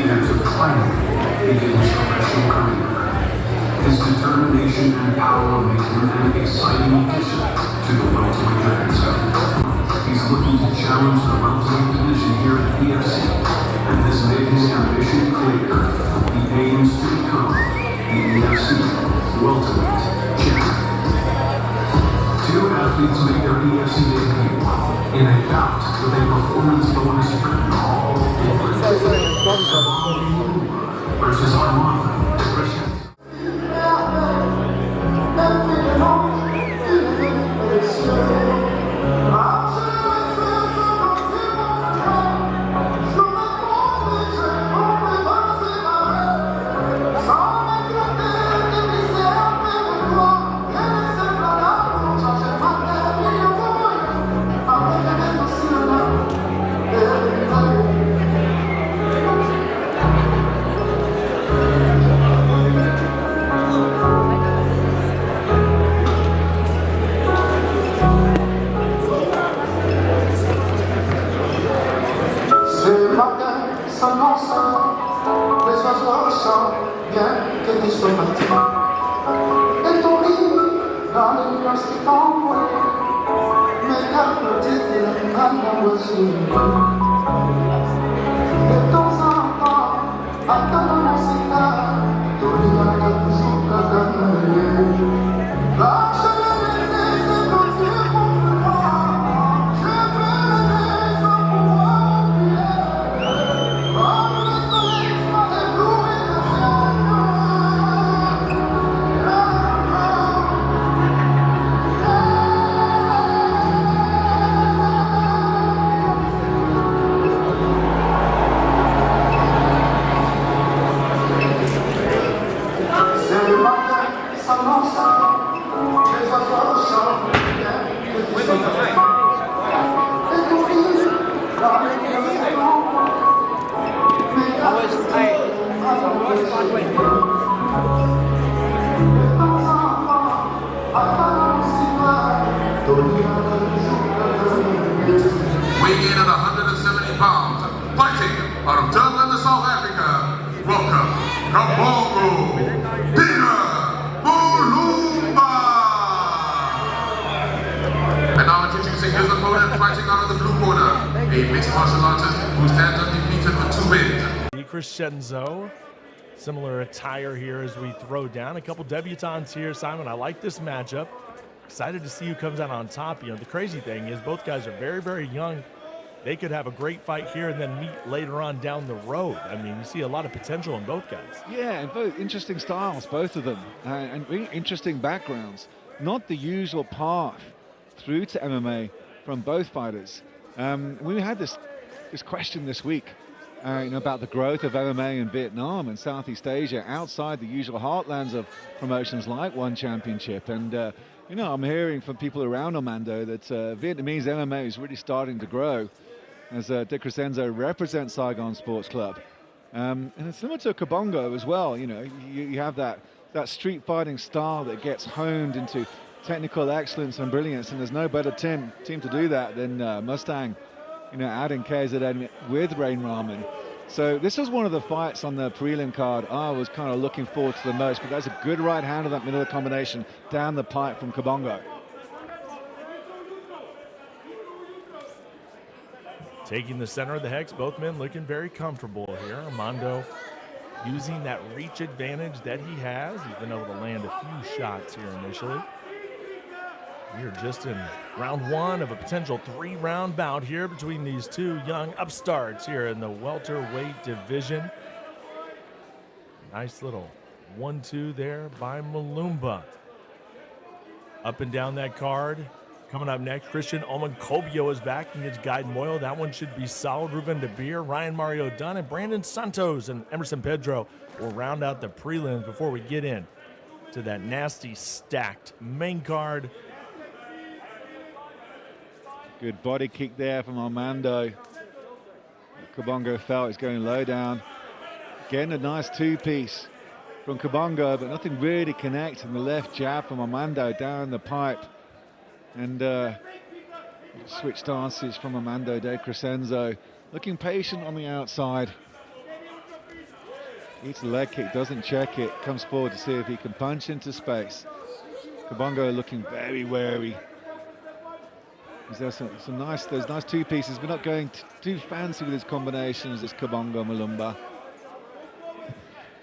had to finally begin his professional career. His determination and power make him an exciting addition to the welterweight grandstand. He's looking to challenge the welterweight division here at PFC, and this made his ambition clear. He aims to become the PFC welterweight champion. Two athletes make their PFC debut in a bout with a performance bonus written all over it. Versus Armando de Crescenzo. Weighing in at 170 pounds, fighting out of Durban, South Africa, welcome, Kabongo Peter Mulumba! And now introducing his opponent, fighting out of the blue corner, a mixed martial artist who stands undefeated with 2 wins. Crescenzo, similar attire here as we throw down. A couple debutantes here, Simon. I like this matchup. Excited to see who comes out on top. You know, the crazy thing is both guys are very, very young. They could have a great fight here and then meet later on down the road. I mean, you see a lot of potential in both guys. Yeah, and both interesting styles, both of them, and really interesting backgrounds. Not the usual path through to MMA from both fighters. We had this question this week, about the growth of MMA in Vietnam and Southeast Asia outside the usual heartlands of promotions like One Championship. And I'm hearing from people around Armando that Vietnamese MMA is really starting to grow as De Crescenzo represents Saigon Sports Club. And it's similar to Kabongo as well. You have that street fighting style that gets honed into technical excellence and brilliance, and there's no better team to do that than Mustang, out in KZN with Rain Ramen. So this was one of the fights on the prelim card I was kind of looking forward to the most, but that's a good right hand of that middle combination down the pipe from Kabongo. Taking the center of the hex, both men looking very comfortable here. Armando using that reach advantage that he has. He's been able to land a few shots here initially. We are just in round one of a potential 3-round bout here between these two young upstarts here in the welterweight division. Nice little 1-2 there by Mulumba. Up and down that card. Coming up next, Christian Omonkobio is back against Guy Moyle. That one should be solid. Ruben De Beer, Ryan Mario Dunn, and Brandon Santos and Emerson Pedro will round out the prelims before we get in to that nasty stacked main card. Good body kick there from Armando. Kabongo felt it's going low down. Getting a nice two-piece from Kabongo, but nothing really connecting. The left jab from Armando down the pipe. And switch stances from Armando De Crescenzo. Looking patient on the outside. Eats the leg kick, doesn't check it, comes forward to see if he can punch into space. Kabongo looking very wary. There's some nice, those nice two pieces, but not going too fancy with his combinations, this Kabongo Malumba.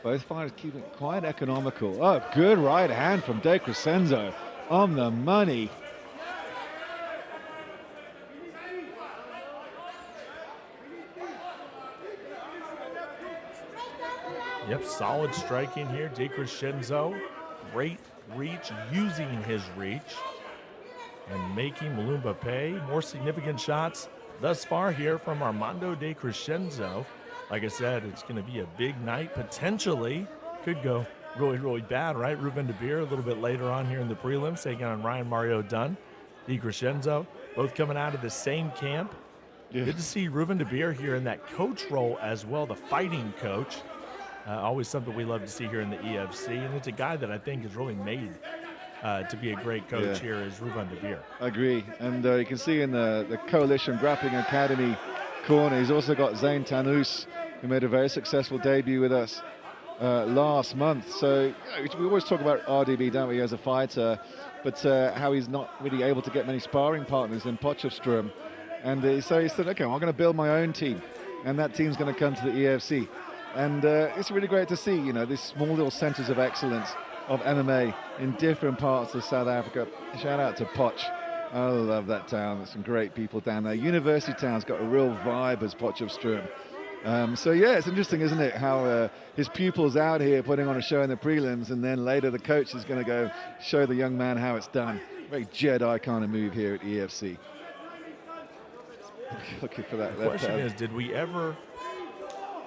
Both fighters keeping it quite economical. Oh, good right hand from De Crescenzo on the money. Yep, solid striking here. De Crescenzo, great reach, using his reach and making Malumba pay. More significant shots thus far here from Armando De Crescenzo. Like I said, it's going to be a big night. Potentially could go really, really bad, right? Ruben De Beer a little bit later on here in the prelims, taking on Ryan Mario Dunn. De Crescenzo, both coming out of the same camp. Yeah. Good to see Ruben De Beer here in that coach role as well, the fighting coach. Always something we love to see here in the EFC, and it's a guy that I think is really made to be a great coach here is Ruben De Beer. I agree, and you can see in the Coalition Grappling Academy corner, he's also got Zain Tanous, who made a very successful debut with us last month. So we always talk about RDB, don't we, as a fighter, but how he's not really able to get many sparring partners in Potchefstroom. And so he said, okay, well, I'm going to build my own team, and that team's going to come to the EFC. And it's really great to see, you know, these small little centers of excellence of MMA in different parts of South Africa. Shout out to Potch. I love that town. There's some great people down there. University Town's got a real vibe as Potchefstroom. So yeah, it's interesting, isn't it, how his pupils out here putting on a show in the prelims, and then later the coach is going to go show the young man how it's done. Very Jedi kind of move here at EFC. Looking for that. The question is, did we ever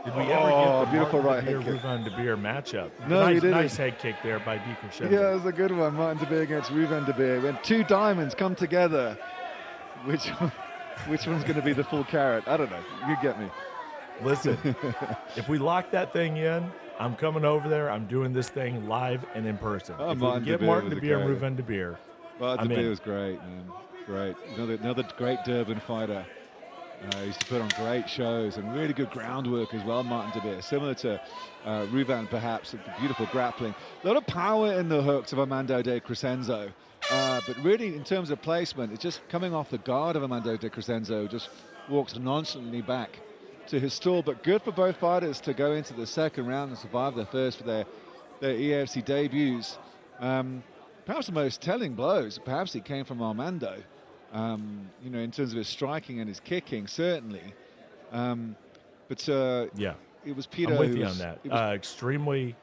get Oh, the beautiful Martin right De Beer, head kick. Ruben De Beer matchup? No, nice, you didn't. Nice head kick there by De Crescenzo. Yeah, it was a good one. Martin De Beer against Ruben De Beer. When two diamonds come together, which one's going to be the full carrot? I don't know. You get me. Listen, if we lock that thing in, I'm coming over there. I'm doing this thing live and in person. Oh, if we Martin can get De Beer Martin was De a Beer and great- Ruben De Beer, Martin I'm De Beer in. was great, man. Great. Another great Durban fighter. He used to put on great shows and really good groundwork as well, Martin De Beer. Similar to Ruben, perhaps, beautiful grappling. A lot of power in the hooks of Armando De Crescenzo. But really, in terms of placement, it's just coming off the guard of Armando De Crescenzo, just walks nonchalantly back to his stall. But good for both fighters to go into the second round and survive their first for their EFC debuts. Perhaps the most telling blows, perhaps it came from Armando. You know, in terms of his striking and his kicking, certainly. But yeah, it was Peter I'm with who you was, on that. it was-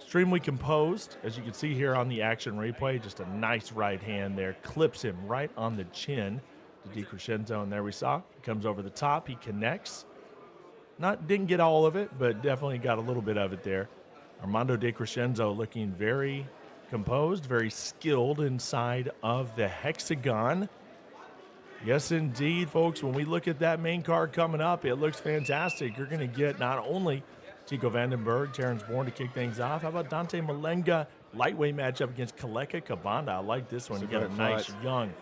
Extremely composed, as you can see here on the action replay. Just a nice right hand there, clips him right on the chin to De Crescenzo, and there we saw he comes over the top. He connects. Didn't get all of it, but definitely got a little bit of it there. Armando De Crescenzo looking very composed, very skilled inside of the hexagon. Yes, indeed, folks. When we look at that main card coming up, it looks fantastic. You're going to get not only Tico Vandenberg, Terrence Bourne to kick things off. How about Dante Malenga, lightweight matchup against Kaleka Kabanda? I like this one. You It's a got a great nice fight. young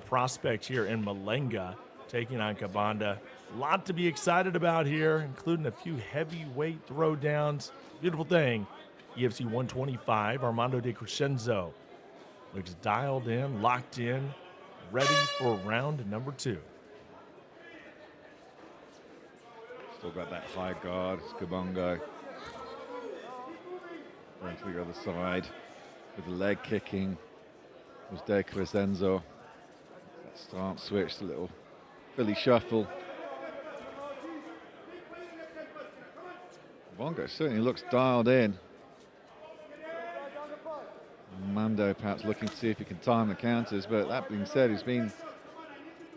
prospect here in Malenga taking on Kabanda. A lot to be excited about here, including a few heavyweight throwdowns. Beautiful thing. UFC 125, Armando De Crescenzo looks dialed in, locked in, ready for round number 2. Still got that high guard, it's Kabongo. Going to the other side with the leg kicking. It was De Crescenzo. That stance switch, the little Philly shuffle. Kabongo certainly looks dialed in. Mando perhaps looking to see if he can time the counters, but that being said, there's a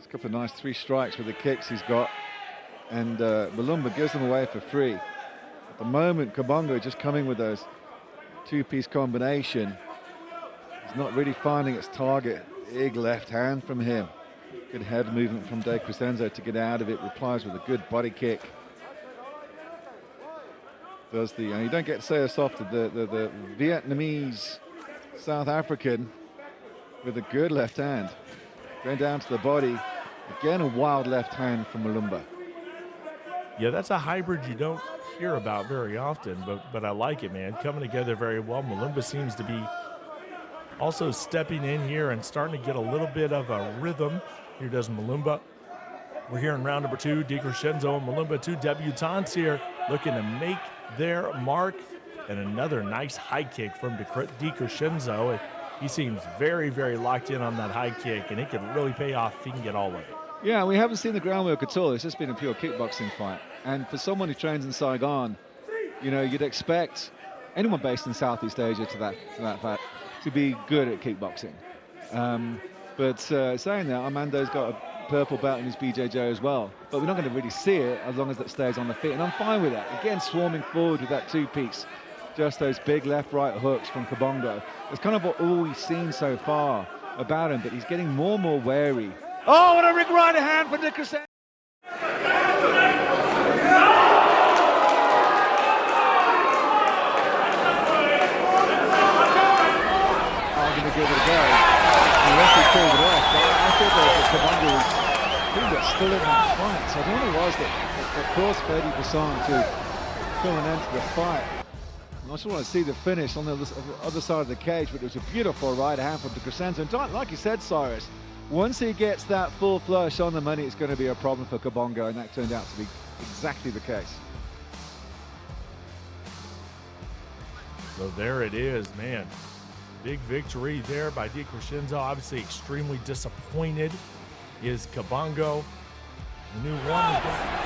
couple of nice 3 strikes with the kicks he's got, and Malumba gives them away for free. At the moment, Kabongo just coming with those 2-piece combination. He's not really finding its target. Big left hand from him. Good head movement from De Crescenzo to get out of it. Replies with a good body kick. Does the, and you don't get to say this often, the Vietnamese South African with a good left hand. Going down to the body. Again, a wild left hand from Malumba. Yeah, that's a hybrid you don't hear about very often, but I like it, man. Coming together very well. Malumba seems to be also stepping in here and starting to get a little bit of a rhythm. Here does Malumba. We're here in round number 2. DiCrescenzo and Malumba, 2 debutantes here, looking to make their mark. And another nice high kick from DiCrescenzo. He seems very, very locked in on that high kick, and it could really pay off if he can get all of it. Yeah, we haven't seen the groundwork at all. It's just been a pure kickboxing fight. And for someone who trains in Saigon, you know, you'd expect anyone based in Southeast Asia to that fact to be good at kickboxing. But saying that, Armando's got a purple belt in his BJJ as well. But we're not going to really see it as long as that stays on the feet. And I'm fine with that. Again, swarming forward with that two-piece. Just those big left-right hooks from Kabongo. It's kind of all we've seen so far about him, but he's getting more and more wary. Oh, and a rig right hand for DiCrescenzo. I'm going to give it a go. The referee called it off, but I thought that Kabongo was still in that fight. So I don't know what it was that caused Fedi Bassan to put an end to the fight. I just want to see the finish on the other side of the cage, but it was a beautiful right hand from DiCrescenzo. And like you said, Cyrus, once he gets that full flush on the money, it's going to be a problem for Kabongo, and that turned out to be exactly the case. So there it is, man. Big victory there by DiCrescenzo. Obviously extremely disappointed is Kabongo. The new one.